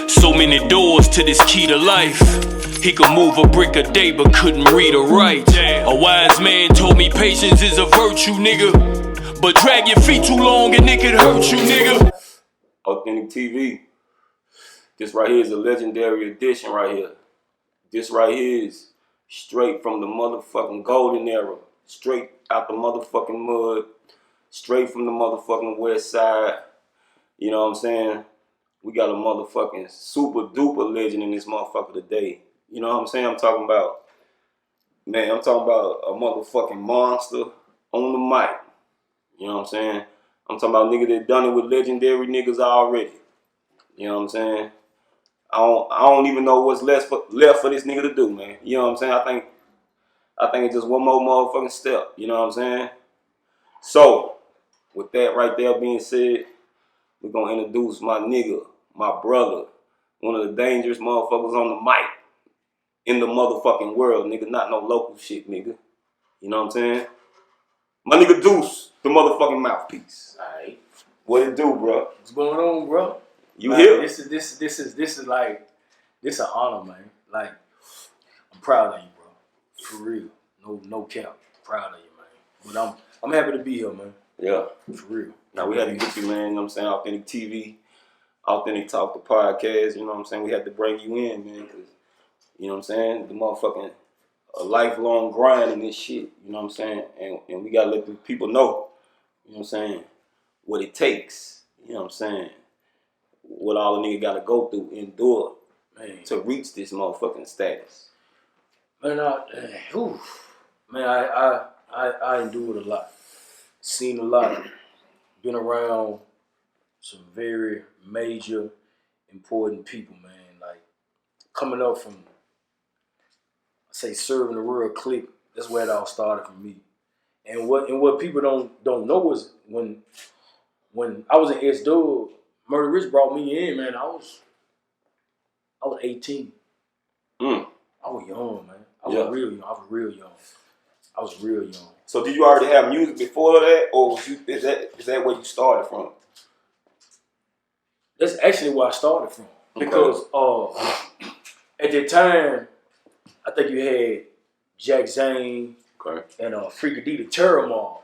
So many doors to this key to life. He could move a brick a day but couldn't read or write. A wise man told me patience is a virtue, nigga. But drag your feet too long and it could hurt you, nigga. Authentik TV. This right here is a legendary edition right here. This right here is straight from the motherfucking golden era. Straight out the motherfucking mud. Straight from the motherfucking west side. You know what I'm saying? We got a motherfucking super duper legend in this motherfucker today. You know what I'm saying? I'm talking about a motherfucking monster on the mic. You know what I'm saying? I'm talking about nigga that done it with legendary niggas already. You know what I'm saying? I don't even know what's left for this nigga to do, man. You know what I'm saying? I think it's just one more motherfucking step. You know what I'm saying? So, with that right there being said, we're gonna introduce my nigga, my brother, one of the dangerous motherfuckers on the mic in the motherfucking world, nigga. Not no local shit, nigga. You know what I'm saying? My nigga Deuce, the motherfucking mouthpiece. Alright. What it do, bro? What's going on, bro? You here? This is an honor, man. Like, I'm proud of you, bro. For real. No cap. Proud of you, man. But I'm happy to be here, man. Yeah. For real. Now we had to get you, man, you know what I'm saying? Authentik TV, Authentik Talk, the podcast, you know what I'm saying? We had to bring you in, man, because, you know what I'm saying? The motherfucking a lifelong grind in this shit, you know what I'm saying? And we got to let the people know, you know what I'm saying, what it takes, you know what I'm saying? What all the nigga got to go through, endure, man, to reach this motherfucking status. Man, I endured a lot. Seen a lot. Been around some very major, important people, man. Like, coming up from, say, serving the rural clique, that's where it all started for me. And what people don't know is when I was in S-Dub, Murder Rich brought me in, man. I was 18. I was young, man. I was real young. So did you already have music before that, or is that where you started from? That's actually where I started from. Because at that time, I think you had Jack Zane and Freaky Terror Mob.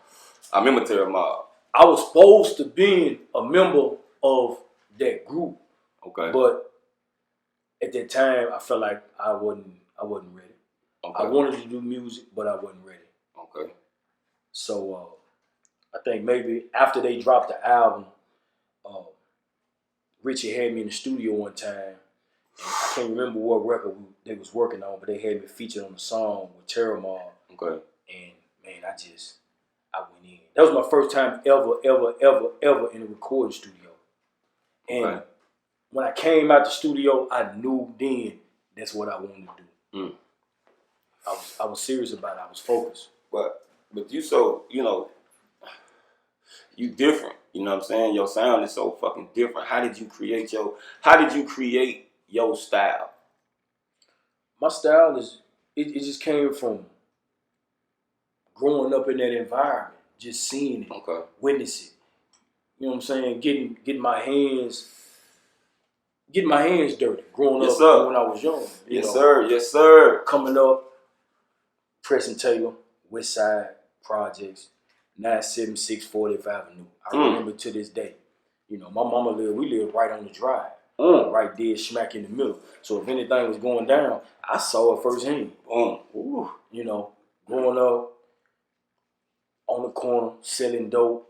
I remember Terror Mob. I was supposed to be a member of that group. Okay. But at that time, I felt like I wasn't ready. Okay. I wanted to do music, but I wasn't ready. Okay. So I think maybe after they dropped the album, Richie had me in the studio one time. And I can't remember what record they was working on, but they had me featured on the song with Terror Mob. Okay. And man, I went in. That was my first time ever in a recording studio. And when I came out the studio, I knew then that's what I wanted to do. I was serious about it. I was focused. But you so, you know, you different. You know what I'm saying? Your sound is so fucking different. How did you create your style? My style is, it just came from growing up in that environment, just seeing it, witnessing it. You know what I'm saying? Getting my hands dirty. Growing up when I was young. Yes, sir. Coming up, Preston Taylor, West Side Projects, 976 40th Avenue. I remember to this day. You know, my mama we lived right on the drive. Right there, smack in the middle. So if anything was going down, I saw it firsthand. You know, growing up on the corner, selling dope,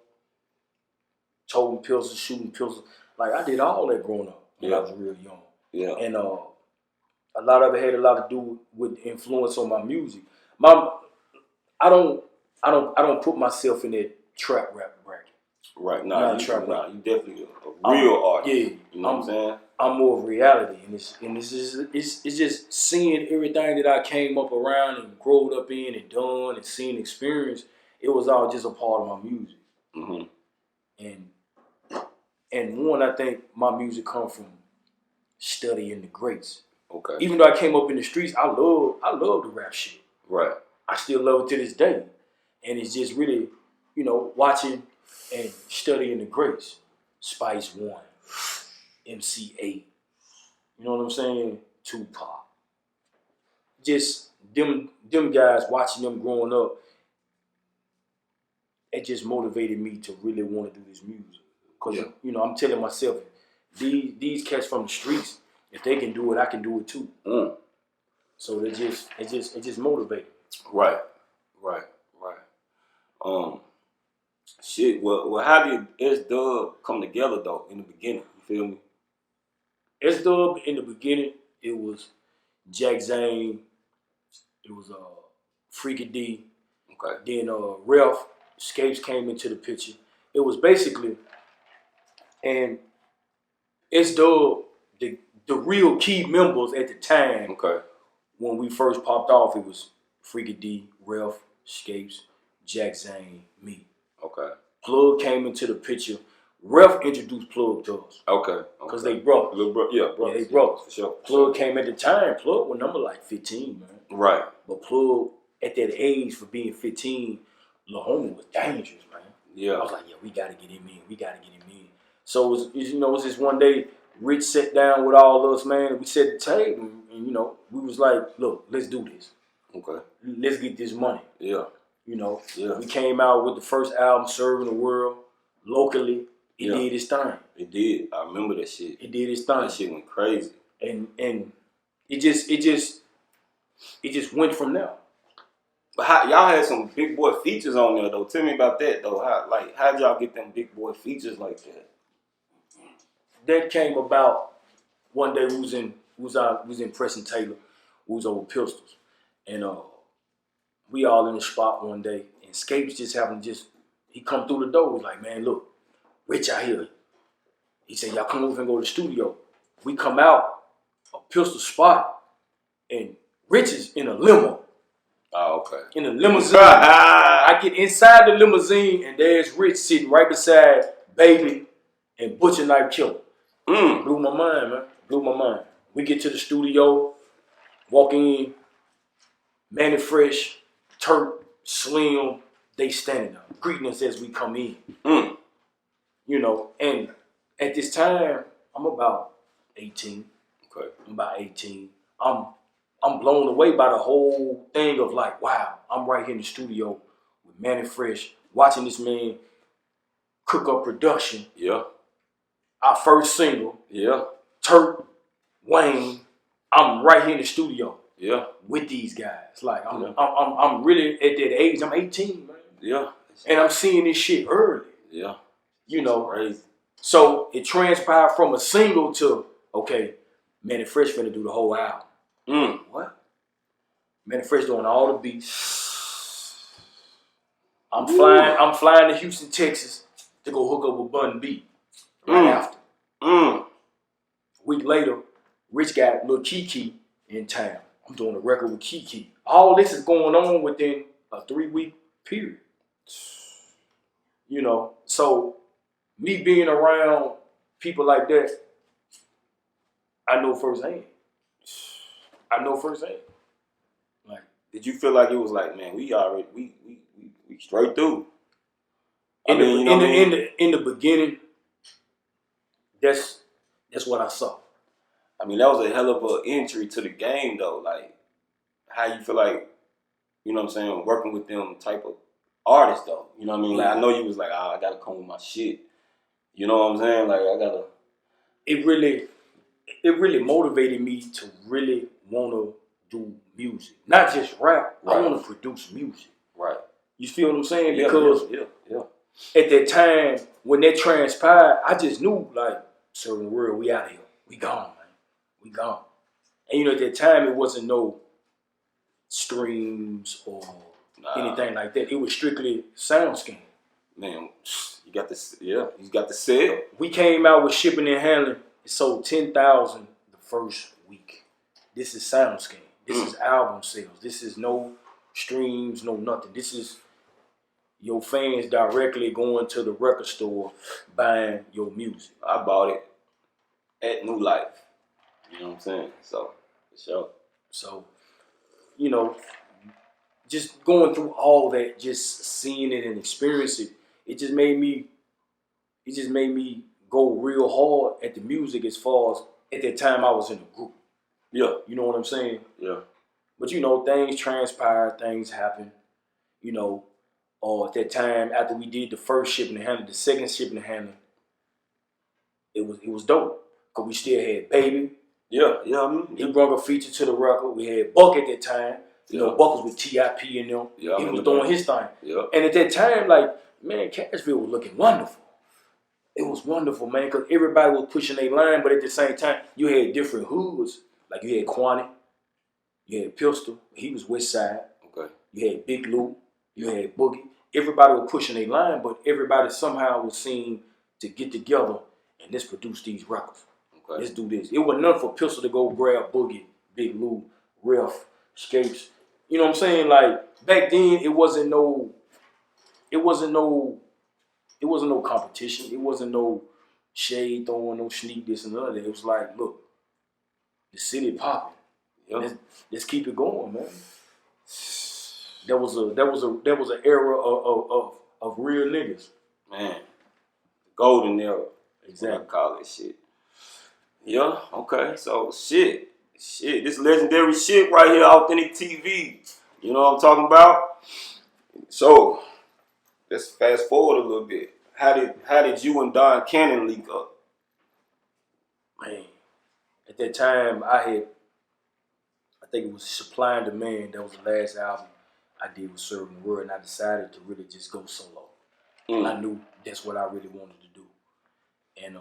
toting pistols, shooting pistols. Like, I did all that growing up when I was real young. Yeah. And a lot of it had a lot to do with influence on my music. I don't put myself in that trap rap bracket. Right. You definitely a real artist. Yeah. You know what I'm saying? I'm more of reality, and it's just seeing everything that I came up around and growed up in and done and seen, experienced. It was all just a part of my music. And one, I think my music comes from studying the greats. Okay. Even though I came up in the streets, I love the rap shit. Right. I still love it to this day. And it's just really, you know, watching and studying the greats. Spice One, MC8, You know what I'm saying? Tupac. Just them guys, watching them growing up, it just motivated me to really want to do this music. Cause you know, I'm telling myself, these cats from the streets, if they can do it, I can do it too. So it just motivated. Right. Shit. Well, how did S-Dub come together though in the beginning? You feel me? S-Dub in the beginning, it was Jack Zane, it was Freaky D, then Ralph Scapes came into the picture. It was basically, and S-Dub, the real key members at the time. When we first popped off, it was Freaky D, Ralph Scapes, Jack Zane, me. Plug came into the picture. Ralph introduced Plug to us. Because they brothers. They brothers. For sure. Plug came at the time. Plug was number like 15, man. Right. But Plug, at that age, for being 15, Lil Homie was dangerous, man. Yeah. I was like, we got to get him in. So, it was just one day, Rich sat down with all of us, man, and we set the table, and, you know, we was like, look, let's do this. Let's get this money. Yeah. You know, we came out with the first album, Serving the World, locally. It did its thing. It did. I remember that shit. It did its thing. That shit went crazy. And it just went from there. But y'all had some big boy features on there though. Tell me about that though. How'd y'all get them big boy features like that? That came about one day. We was in Preston Taylor. We was over Pistols, and we all in the spot one day, and Scapes just happened he come through the door. He's like, man, look, Rich out here. He said, y'all come over and go to the studio. We come out a Pistol spot, and Rich is in a limo. In a limousine. I get inside the limousine, and there's Rich sitting right beside Baby and Butcher Knife Killer. Blew my mind, man. Blew my mind. We get to the studio, walk in, Manny Fresh, Turk, Slim, they standing there, greeting us as we come in. You know, and at this time, I'm about 18. I'm about 18. I'm blown away by the whole thing of like, wow, I'm right here in the studio with Manny Fresh, watching this man cook up production. Our first single. Turk, Wayne, I'm right here in the studio. With these guys. Like I'm really at that age. I'm 18, man. And I'm seeing this shit early. You know. Crazy. So it transpired from a single to, okay, Manny Fresh finna do the whole album. What? Manny Fresh doing all the beats. I'm flying to Houston, Texas to go hook up with Bun B right after. A week later, Rich got Lil Kiki in town. I'm doing a record with Kiki. All this is going on within a 3-week period. You know, so me being around people like that, I know firsthand. Like, did you feel like it was like, man, we straight through? In the beginning, that's what I saw. I mean, that was a hell of an entry to the game, though. Like, how you feel like, you know what I'm saying, working with them type of artists, though. You know what I mean? Like, I know you was like, I gotta come with my shit. You know what I'm saying? Like, I gotta. It really motivated me to really want to do music, not just rap. I want to produce music. You feel what I'm saying? Because at that time when that transpired, I just knew, like, Serving the World, we out of here. We gone, man. We gone. And you know, at that time, it wasn't no streams or anything like that. It was strictly SoundScan. Man, you got the sale. We came out with shipping and handling. It sold 10,000 the first week. This is SoundScan. This is album sales. This is no streams, no nothing. This is your fans directly going to the record store buying your music. I bought it at New Life. You know what I'm saying? So, for sure. So, you know, just going through all that, just seeing it and experiencing it, it just made me go real hard at the music as far as at that time I was in a group. Yeah. You know what I'm saying? Yeah. But you know, things transpire, things happen. You know, or at that time after we did the first shipping and handling, the second shipping and handling, it was dope. Cause we still had Baby. Yeah, yeah. I mean, He brought a feature to the record. We had Buck at that time. You know, Buck was with T.I.P. and them. Yeah, he was doing his thing. Yeah. And at that time, like, man, Cashville was looking wonderful. It was wonderful, man, because everybody was pushing their line, but at the same time, you had different hoods. Like, you had Quanny, you had Pistol, he was West Side. Okay. You had Big Lou, you had Boogie. Everybody was pushing their line, but everybody somehow was seen to get together and let's produce these records. Okay. Let's do this. It was nothing for Pistol to go grab Boogie, Big Lou, Ref, Scapes. You know what I'm saying? Like, back then, it wasn't no competition. It wasn't no shade throwing, no sneak this and none of that. It was like, look, the city popping. Yep. Let's keep it going, man. That was an era of real niggas. Man, golden era. Exactly. I call it shit. Yeah. Okay. So shit. This legendary shit right here, Authentik TV. You know what I'm talking about? So let's fast forward a little bit. How did you and Don Cannon link up? Man, at that time I think it was Supply and Demand. That was the last album I did with Serving the World, and I decided to really just go solo. I knew that's what I really wanted to do. And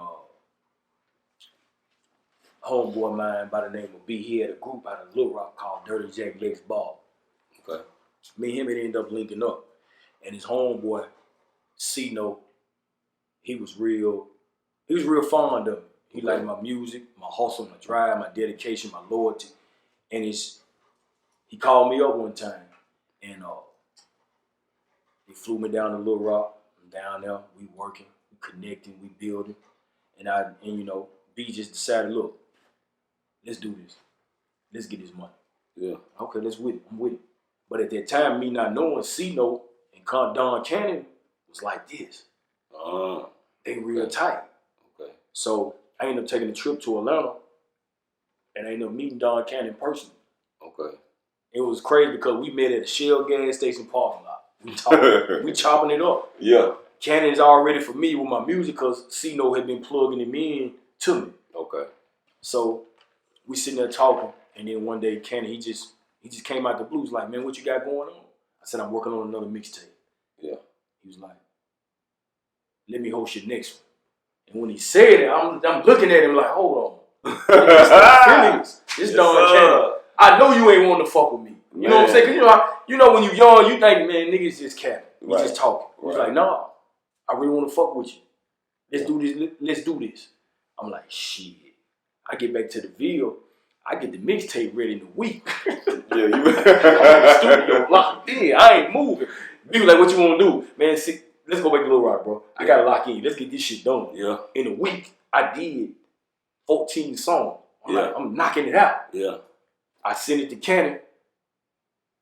homeboy of mine by the name of B, he had a group out of Little Rock called Dirty Jack Legs Ball. Okay. Me and him had ended up linking up. And his homeboy, C-No, he was real fond of me. He liked my music, my hustle, my drive, my dedication, my loyalty. And he called me up one time and he flew me down to Little Rock. I'm down there, we working, we connecting, we building. And you know, B just decided, look, let's do this. Let's get this money. Yeah. Okay, let's with it. I'm with it. But at that time, me not knowing, C-No and Don Cannon was like this. They real tight. Okay. So I ended up taking a trip to Atlanta and I ended up meeting Don Cannon in person. Okay. It was crazy because we met at a Shell gas station parking lot. We chopping it up. Yeah. Cannon's already familiar with my music because C-No had been plugging him in to me. Okay. So we sitting there talking, and then one day Cannon, he just came out the blues like, man, what you got going on? I said, I'm working on another mixtape. Yeah. He was like, let me host your next one. And when he said it, I'm looking at him like, hold on. This Don Cannon. I know you ain't want to fuck with me. You know what I'm saying? Cause you know when you young, you think, man, niggas just capping. We just talking. He's like, nah, I really want to fuck with you. Let's do this. Let's do this. I'm like, shit. I get back to the Ville. I get the mixtape ready in a week. Yeah, I'm in the studio locked in. I ain't moving. People like, what you want to do? Man, see, let's go back to Little Rock, bro. I got to lock in. Let's get this shit done. Yeah. In a week, I did 14 songs. I'm knocking it out. Yeah. I sent it to Cannon.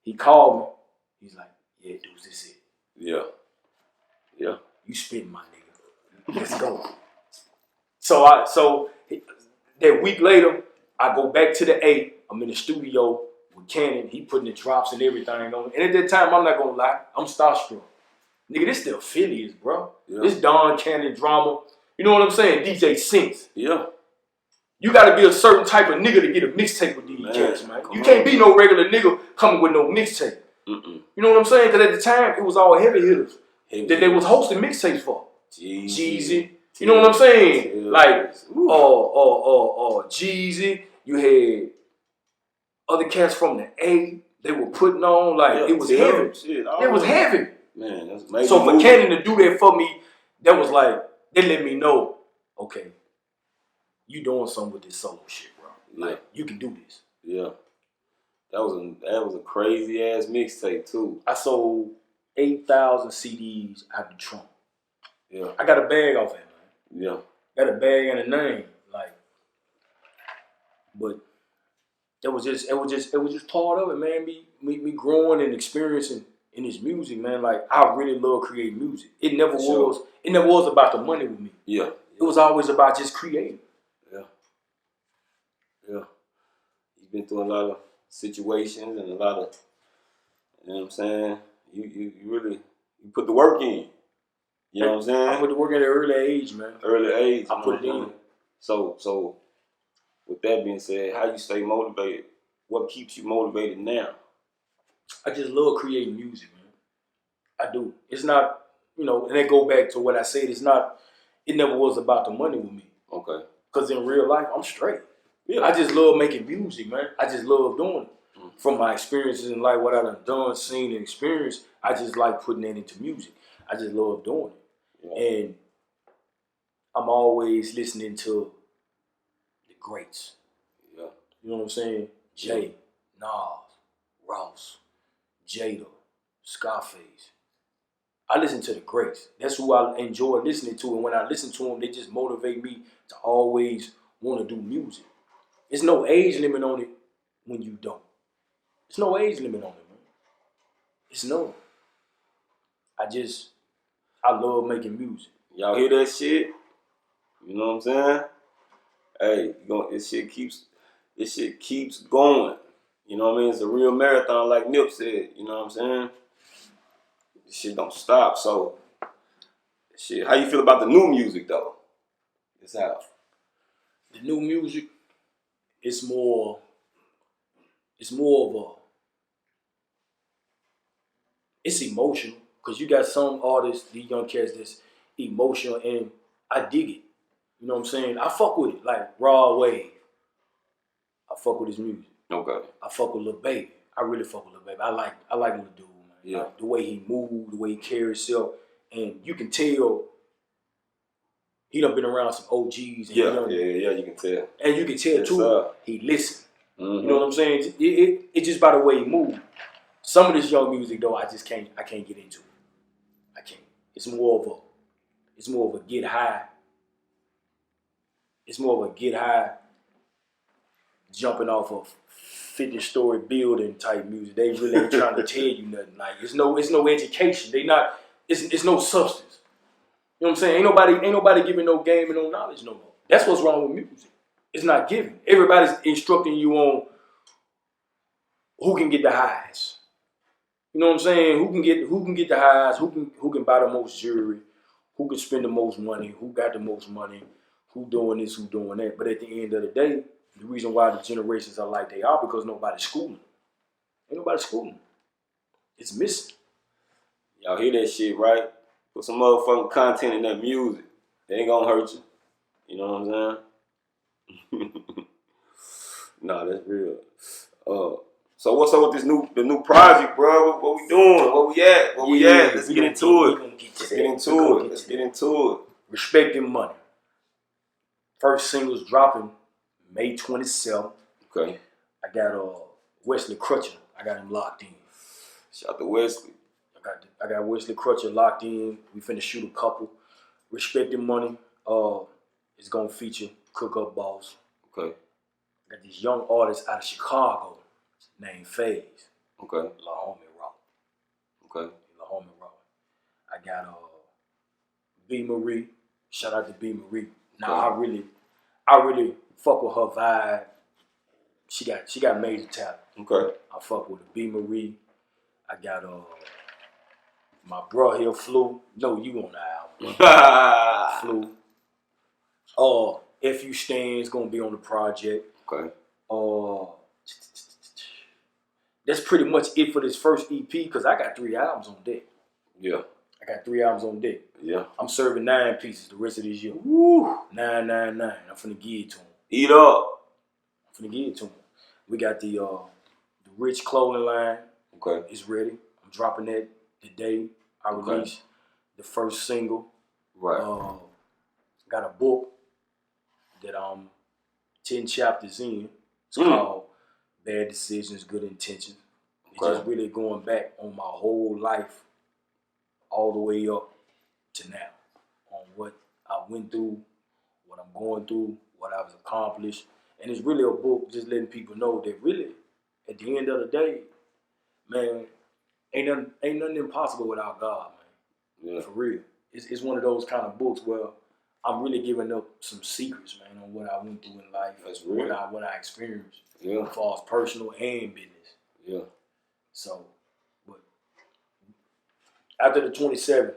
He called me. He's like, yeah, Deuce, this is it. Yeah. Yeah. You spin, my nigga. Let's go. So that week later, I go back to the A. I'm in the studio with Cannon. He putting the drops and everything on. And at that time, I'm not gonna lie, I'm starstruck. Nigga, this still affiliates, bro. Yeah. This Don Cannon drama. You know what I'm saying? DJ Sinks. Yeah. You gotta be a certain type of nigga to get a mixtape with these cats, man. You can't be no regular nigga coming with no mixtape. You know what I'm saying? Because at the time, it was all heavy hitters that they was hosting mixtapes for. Jeezy. You know what I'm saying? Like, Jeezy. You had other cats from the A. They were putting on, like, it was heavy. It was heavy. Man, that's amazing. So for Cannon to do that for me, that was like, they let me know, okay, you doing something with this solo shit, bro. Like, you can do this. Yeah. That was a crazy ass mixtape too. I sold 8,000 CDs out the trunk. Yeah. I got a bag off it, man. Yeah. Got a bag and a name. Like, but it was just part of it, man. Me growing and experiencing in this music, man. Like, I really love creating music. It never was about the money with me. Yeah. It was always about just creating. Yeah. Yeah. You've been through a lot of situations and a lot of, you know what I'm saying? You really put the work in. You know what I'm saying? I put the work in at an early age, man. Early age. I put it in. So with that being said, how you stay motivated? What keeps you motivated now? I just love creating music, man. I do. It's not, you know, and it go back to what I said. It never was about the money with me. Okay. Because in real life, I'm straight. Yeah. I just love making music, man. I just love doing it. From my experiences in life, what I've done, seen, and experienced, I just like putting that into music. I just love doing it. Yeah. And I'm always listening to the greats. Yeah. You know what I'm saying? Jay, Nas, Ross, Jada, Scarface. I listen to the greats. That's who I enjoy listening to. And when I listen to them, they just motivate me to always want to do music. There's no age limit on it when you don't. There's no age limit on it, man. It's no. I love making music. Y'all hear that shit? You know what I'm saying? Hey, this shit keeps going. You know what I mean? It's a real marathon, like Nip said. You know what I'm saying? This shit don't stop. So, shit. How you feel about the new music though? It's out. The new music, it's more of a, it's emotional. Because you got some artists, these young cats, that's emotional, and I dig it. You know what I'm saying? I fuck with it, like Raw Wave. I fuck with his music. Okay. I fuck with Lil Baby. I really fuck with Lil Baby. I like Lil Dude, man. Yeah. Like, the way he moved, the way he carries himself, and you can tell he done been around some OGs. And Yeah, you can tell. And you can tell yes, too, sir. he listen. Mm-hmm. You know what I'm saying? It just by the way he moved. Some of this young music though, I can't get into it. I can't. It's more of a get high. It's more of a get high, jumping off a 50-story building type music. They really ain't trying to tell you nothing. Like it's no education. It's no substance. You know what I'm saying? Ain't nobody giving no game and no knowledge no more. That's what's wrong with music. It's not giving. Everybody's instructing you on who can get the highs. You know what I'm saying? Who can get the highs? Who can buy the most jewelry? Who can spend the most money? Who got the most money? Who doing this? Who doing that? But at the end of the day, the reason why the generations are like they are because nobody's schooling. Ain't nobody schooling. It's missing. Y'all hear that shit, right? Put some motherfucking content in that music. They ain't gonna hurt you. You know what I'm saying? Nah, that's real. So what's up with the new project, bro? What we doing? Where we at? Where we at? Let's get into it. Let's get into it. Respect and Money. First single's dropping May 27th. Okay. I got Wesley Crutcher. I got him locked in. Shout out to Wesley. I got Wesley Crutcher locked in. We finna shoot a couple. Respect and Money is gonna feature Cook Up Boss. Okay. I got these young artists out of Chicago named FaZe. Okay. La Homie Raw. Okay. La Homie Raw. I got B Marie. Shout out to B Marie. Now okay. I really fuck with her vibe. She got major talent. Okay. I fuck with her. B Marie. I got my bro here, Flu. No, you on the album. Flu. FU Stan's gonna be on the project. Okay. That's pretty much it for this first EP because I got 3 albums on deck. Yeah. I got 3 albums on deck. Yeah. I'm serving 9 pieces the rest of this year. Woo! 999. I'm finna give it to them. Eat up. I'm finna give it to them. We got the Rich clothing line. Okay. It's ready. I'm dropping that the day I release the first single. Right. Got a book that I'm 10 chapters in. It's called Bad Decisions, Good Intentions. It's just really going back on my whole life all the way up to now on what I went through, what I'm going through, what I've accomplished. And it's really a book just letting people know that really, at the end of the day, man, ain't nothing impossible without God, man. Yeah. For real. It's one of those kind of books where I'm really giving up some secrets, man, on what I went through in life. That's real. What I experienced. Yeah. As far as personal and business. Yeah. So, but after the 27th,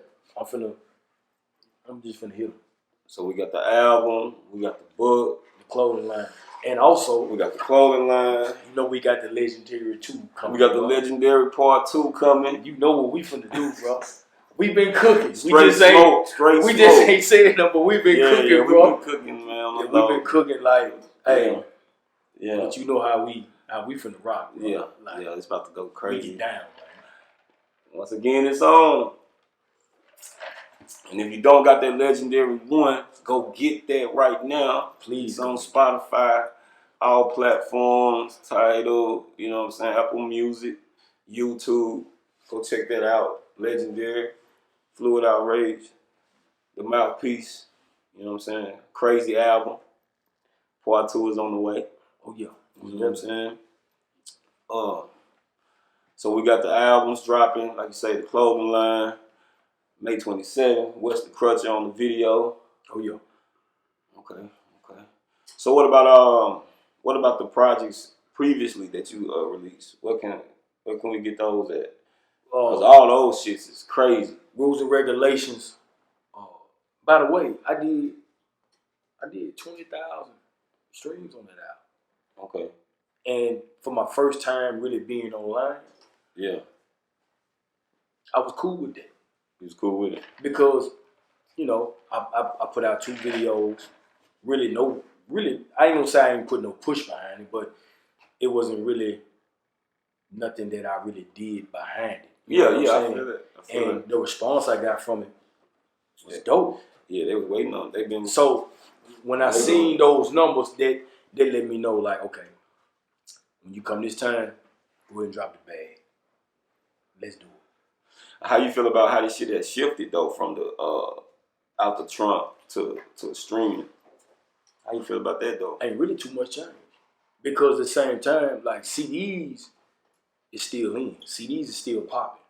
I'm just finna hit them. So we got the album, we got the book, The clothing line. And also, we got the clothing line. You know we got the Legendary 2 coming. We got the Legendary Part 2 coming. You know what we finna do, bro. We been cooking. Straight smoke. Just ain't saying nothing, but we been cooking, bro. We been cooking, man. We been cooking like, hey. Yeah. But you know how we finna rock, bro. Yeah. Like, yeah, it's about to go crazy. We get down, man. Once again, it's on. And if you don't got that Legendary 1, go get that right now. Please. It's on Spotify, all platforms, Tidal, you know what I'm saying, Apple Music, YouTube. Go check that out. Legendary, Fluid Outrage, The Mouthpiece, you know what I'm saying, crazy album. Part 2 is on the way. Oh, yeah. You know what I'm saying? So we got the albums dropping, like you say, the clothing line, May 27th, West the Crutcher on the video. Oh yeah. Okay. So what about the projects previously that you released? Where can we get those at? Because all those shits is crazy. Rules and regulations. By the way, I did 20,000 streams on that album. Okay. And for my first time really being online, yeah, I was cool with that. You was cool with it because, you know, I put out 2 videos. Really, I ain't gonna say I ain't put no push behind it, but it wasn't really nothing that I really did behind it. You know what I'm saying? I feel that. The response I got from it was dope. Yeah, they was waiting on it. So when I seen those numbers, they let me know, like, okay, when you come this time, go ahead and drop the bag. Let's do it. How you feel about how this shit has shifted though from the out the trunk to streaming? How you feel about that though? Ain't really too much change. Because at the same time, like CDs is still in. CDs is still popping.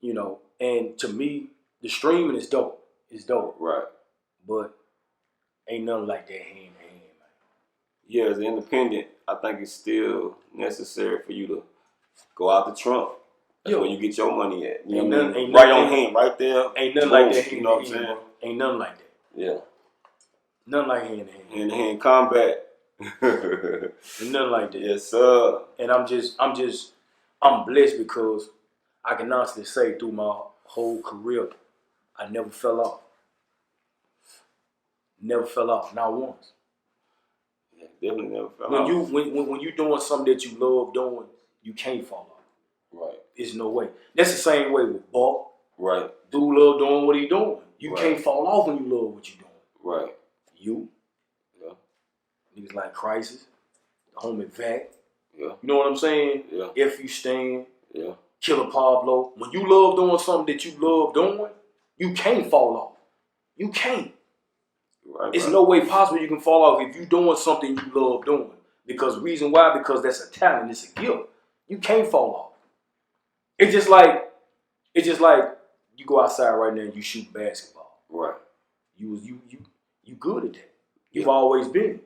You know, and to me, the streaming is dope. It's dope. Right. But ain't nothing like that hand to hand, man. Yeah, as an independent, I think it's still necessary for you to go out the trunk. That's where you get your money at. You know what I mean? Right on hand, right there. Ain't nothing like that. You know what I'm saying? Ain't nothing like that. Yeah. Nothing like hand to hand. Hand to hand combat. Ain't nothing like that. Yes, sir. And I'm blessed because I can honestly say through my whole career, I never fell off. Never fell off, not once. Yeah, definitely never fell off. When you doing something that you love doing, you can't fall off. Right. There's no way. That's the same way with Buck. Right. Dude love doing what he doing. You can't fall off when you love what you doing. Right. You. Yeah. Niggas like Crisis, the homie Vac. Yeah. You know what I'm saying? Yeah. If You Stand. Yeah. Killer Pablo. When you love doing something that you love doing, you can't fall off. You can't. Right. It's no way possible you can fall off if you're doing something you love doing. Because reason why? Because that's a talent. It's a gift. You can't fall off. It's just like you go outside right now and you shoot basketball. Right. You good at that. You've always been.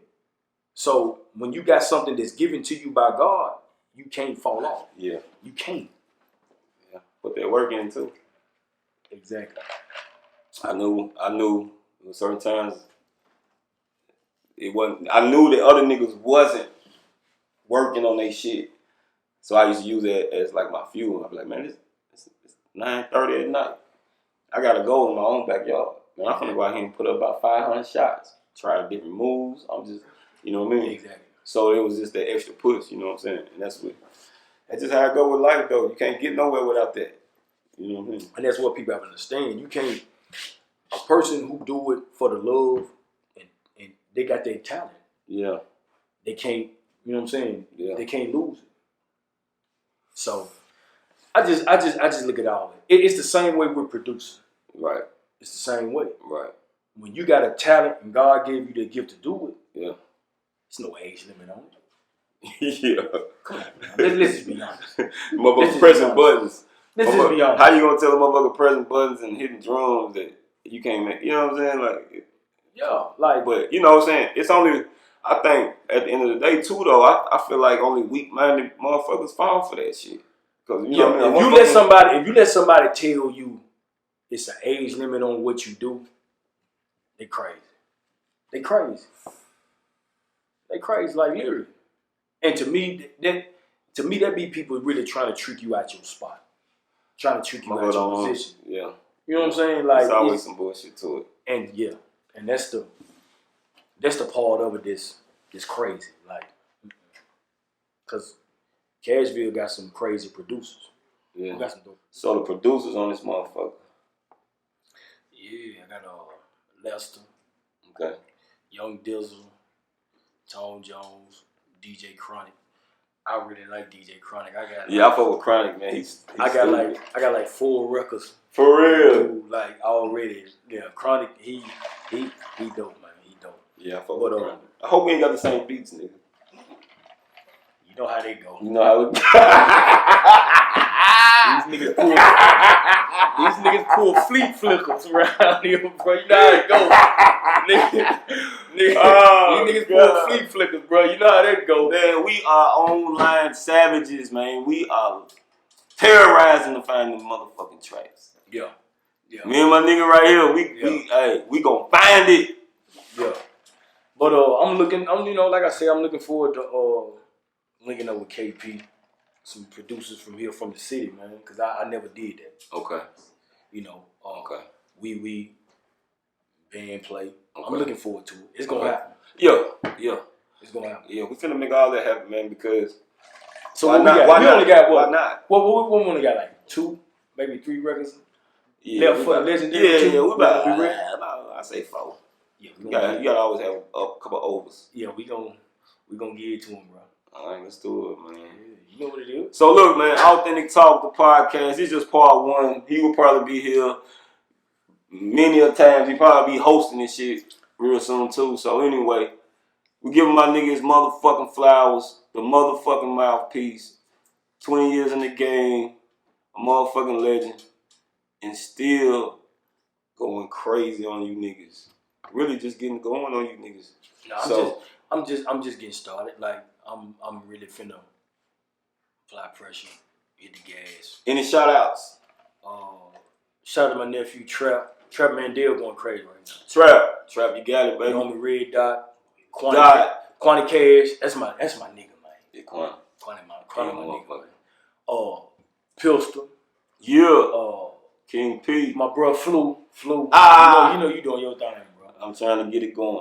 So when you got something that's given to you by God, you can't fall off. Yeah. You can't. Yeah. Put that work in too. Exactly. I knew at certain times it wasn't. I knew that other niggas wasn't working on their shit. So I used to use that as like my fuel. I'd be like, man, it's 9:30 at night. I got a goal in my own backyard. Man, I'm gonna go out here and put up about 500 shots. Try different moves. I'm just, you know what I mean? Exactly. So it was just that extra push, you know what I'm saying? And that's just how I go with life though. You can't get nowhere without that. You know what I mean? And that's what people have to understand. You can't, a person who do it for the love and they got their talent. Yeah. They can't, you know what I'm saying? Yeah. They can't lose it. So I just look at all of it. It's the same way with producing. Right. It's the same way. Right. When you got a talent and God gave you the gift to do it, yeah, there's no age limit on it. Yeah. Come on, man. Let's just be honest. Motherfucker pressing buttons. Let's just be honest. How you gonna tell a motherfucker pressing buttons and hitting drums that you can't make? You know what I'm saying? Like, Yeah, like. But you know what I'm saying? It's only, I think at the end of the day too though, I feel like only weak-minded motherfuckers fall for that shit. Cause you know what I mean? If you let somebody tell you it's an age limit on what you do, they crazy. They crazy. They crazy, like literally. And to me, that be people really trying to trick you out your spot, trying to trick you out your position. Yeah. You know what I'm saying? Like there's always some bullshit to it. And yeah, and that's the part of it that's crazy. Like, cause Cashville got some crazy producers. Yeah. Got some dope. So the producers on this motherfucker. Yeah, I got Lester. Okay. Young Dizzle, Tone Jones, DJ Chronic. I really like DJ Chronic. I fuck with Chronic, man. I got like 4 records. For real. Dude, like already. Yeah, Chronic, he dope, man. He dope. Yeah, I fuck with Chronic. I hope we ain't got the same beats, nigga. You know how they go. You know how it These niggas pull fleet flickers around here, bro. You know how it go. These niggas pull fleet flickers, bro. You know how that go. Man, we are online savages, man. We are terrorizing to find them motherfucking tracks. Yeah. Me and my nigga right here, we gonna find it. Yeah. But I'm looking forward to linking up with KP, some producers from here from the city, man, because I never did that. Okay. You know, okay. We band play. Okay. I'm looking forward to it. It's gonna happen. Yeah. It's gonna happen. Yeah, we finna make all that happen, man, because so why not? We only got what? Why not? Well, we only got like 2, maybe 3 records left for the legendary. Yeah, we about to be ready. I say 4. Yeah, you gotta always have a couple overs. Yeah, we gonna give it to him, bro. All right, let's do it, man. You know what it is. So look, man, Authentik Talk, the podcast, it's just part 1. He will probably be here many a times. He probably be hosting this shit real soon too. So anyway, we giving my nigga his motherfucking flowers, the motherfucking mouthpiece, 20 years in the game, a motherfucking legend, and still going crazy on you niggas. Really just getting going on you niggas. No, I'm just getting started. Like I'm really finna apply pressure, hit the gas. Any shout outs? Shout out to my nephew Trap Mandel going crazy right now. Trap, you got it, baby. You know me, Red Dot, Quanti Cash. That's my nigga, man. Yeah, Quanti my nigga, man. Pistol. Yeah. King P. My bro Flu. You know you doing your thing, bro. I'm trying to get it going.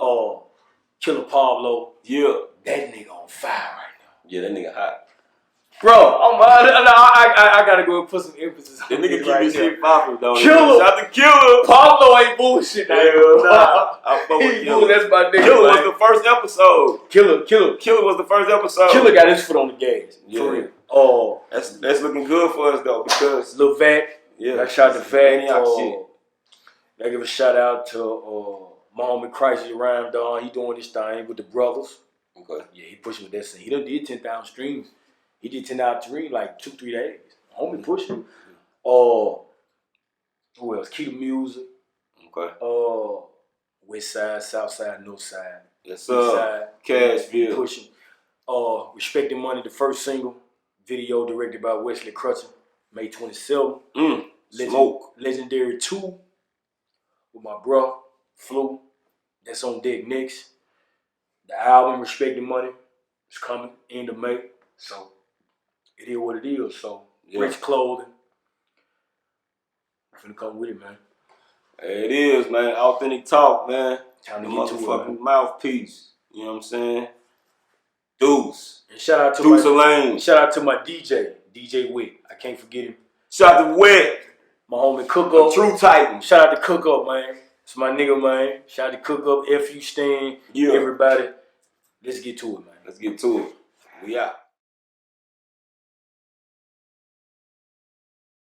Killer Pablo. Yeah. That nigga on fire right now. Yeah, that nigga hot. Bro, I gotta go and put some emphasis on that nigga keep right his shit popping though. Killer. Shout out to Killer. Pablo ain't bullshit. Nah. I fuck with Killer. That's my nigga. Killer was the first episode. Killer was the first episode. Killer got his foot on the gas. Yeah. For real. That's looking good for us though because Lil Vac. Yeah. I shout to Vac. Shit. I give a shout out to my homie Crisis Rhyme Dog. He doing this thing with the brothers. Okay. Yeah, he pushing with that scene. He done did 10,000 streams. He did 10,000 streams like 2-3 days. Homie pushing. Who else? Key to Music. Okay. West Side, South Side, North Side. Yes, sir. Cashville. Pushing. Respecting Money, the first single. Video directed by Wesley Crutcher. May 27th. Smoke. Legendary 2 with my bro, Flu. That's on deck next. The album, Respecting Money, is coming end of May. So, it is what it is. So, Rich Clothing. I'm finna come with it, man. It is, man. Authentik Talk, man. Time to the get to motherfucking it, mouthpiece. You know what I'm saying? Deuce. And shout out to Deuce shout out to my DJ Wick. I can't forget him. Shout out to Wick. My homie Cook Up. True Titan. Shout out to Cook Up, man. It's my nigga, man. Shout out to Cook Up, FU Stan, everybody. Let's get to it, man. Let's get to it. We out.